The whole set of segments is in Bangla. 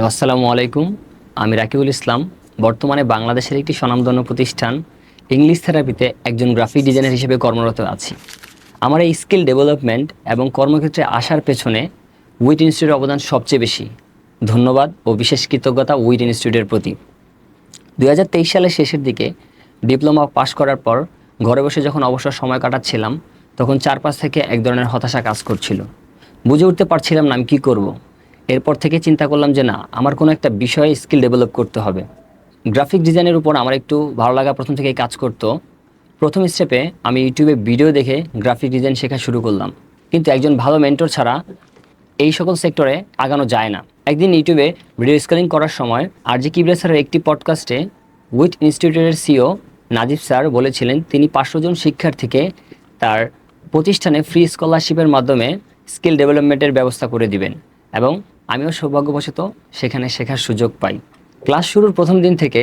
আসসালামু আলাইকুম। আমি রাকিবুল ইসলাম। বর্তমানে বাংলাদেশের একটি স্বনামধন্য প্রতিষ্ঠান ইংলিশ থেরাপিতে একজন গ্রাফিক ডিজাইনার হিসেবে কর্মরত আছি। আমার এই স্কিল ডেভেলপমেন্ট এবং কর্মক্ষেত্রে আসার পেছনে উইট ইনস্টিটিউটের অবদান সবচেয়ে বেশি। ধন্যবাদ ও বিশেষ কৃতজ্ঞতা উইট ইনস্টিটিউটের প্রতি। 2023 সালের শেষের দিকে ডিপ্লোমা পাশ করার পর ঘরে বসে যখন অবসর সময় কাটাচ্ছিলাম, তখন চারপাশ থেকে এক ধরনের হতাশা কাজ করছিল। বুঝে উঠতে পারছিলাম না আমি কী করব। এরপর থেকে চিন্তা করলাম যে না, আমার কোনো একটা বিষয়ে স্কিল ডেভেলপ করতে হবে। গ্রাফিক ডিজাইনের উপর আমার একটু ভালো লাগা প্রথম থেকেই কাজ করতো। প্রথম স্টেপে আমি ইউটিউবে ভিডিও দেখে গ্রাফিক ডিজাইন শেখা শুরু করলাম, কিন্তু একজন ভালো মেন্টর ছাড়া এই সকল সেক্টরে আগানো যায় না। একদিন ইউটিউবে ভিডিও স্কেলিং করার সময় আরজি কিবরিয়া স্যারের একটি পডকাস্টে উইট ইনস্টিটিউটের সিও নাজিব স্যার বলেছিলেন তিনি 500 জন শিক্ষার্থীকে তার প্রতিষ্ঠানে ফ্রি স্কলারশিপের মাধ্যমে স্কিল ডেভেলপমেন্টের ব্যবস্থা করে দিবেন, এবং আমিও সৌভাগ্যবশত সেখানে শেখার সুযোগ পাই। ক্লাস শুরুর প্রথম দিন থেকে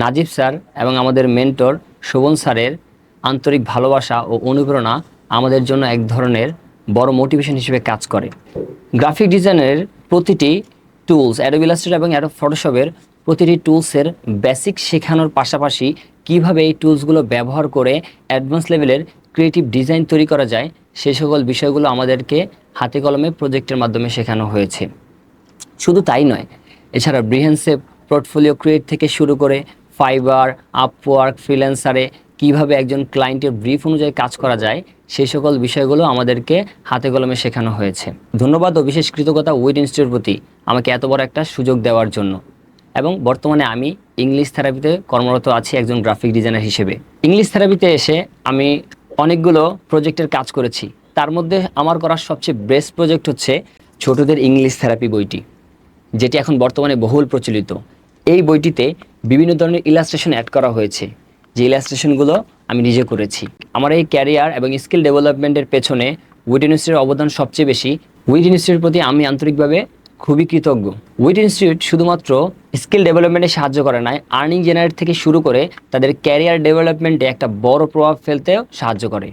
নাজিব স্যার এবং আমাদের মেন্টর শোভন স্যারের আন্তরিক ভালোবাসা ও অনুপ্রেরণা আমাদের জন্য এক ধরনের বড় মোটিভেশন হিসেবে কাজ করে। গ্রাফিক ডিজাইনের প্রতিটি টুলস, অ্যাডোবি ইলাস্ট্রেটর এবং অ্যাডোব ফটোশপের প্রতিটি টুলসের বেসিক শেখানোর পাশাপাশি কীভাবে এই টুলসগুলো ব্যবহার করে অ্যাডভান্স লেভেলের ক্রিয়েটিভ ডিজাইন তৈরি করা যায়, সেই সকল বিষয়গুলো আমাদেরকে হাতে কলমে প্রজেক্টের মাধ্যমে শেখানো হয়েছে। শুধু তাই নয়, এছাড়া ব্রিহেন্সে পোর্টফোলিও ক্রিয়েট থেকে শুরু করে ফাইবার, আপওয়ার্ক, ফ্রিল্যান্সারে কীভাবে একজন ক্লায়েন্টের ব্রিফ অনুযায়ী কাজ করা যায়, সেই সকল বিষয়গুলো আমাদেরকে হাতে কলমে শেখানো হয়েছে। ধন্যবাদ ও বিশেষ কৃতজ্ঞতা উইট ইনস্টিটিউটের প্রতি আমাকে এত বড় একটা সুযোগ দেওয়ার জন্য। এবং বর্তমানে আমি ইংলিশ থেরাপিতে কর্মরত আছি একজন গ্রাফিক ডিজাইনার হিসেবে। ইংলিশ থেরাপিতে এসে আমি অনেকগুলো প্রজেক্টের কাজ করেছি। তার মধ্যে আমার করার সবচেয়ে বেস্ট প্রজেক্ট হচ্ছে ছোটদের ইংলিশ থেরাপি বইটি, যেটি এখন বর্তমানে বহুল প্রচলিত। এই বইটিতে বিভিন্ন ধরনের ইলাস্ট্রেশন অ্যাড করা হয়েছে, যে ইলাস্ট্রেশনগুলো আমি নিজে করেছি। আমার এই ক্যারিয়ার এবং স্কিল ডেভেলপমেন্টের পেছনে উইট ইনস্টিটিউটের অবদান সবচেয়ে বেশি। উইট ইনস্টিটিউটের প্রতি আমি আন্তরিকভাবে খুবই কৃতজ্ঞ। উইট ইনস্টিটিউট শুধুমাত্র স্কিল ডেভেলপমেন্টে সাহায্য করে না, আর্নিং জেনারেট থেকে শুরু করে তাদের ক্যারিয়ার ডেভেলপমেন্টে একটা বড় প্রভাব ফেলতেও সাহায্য করে।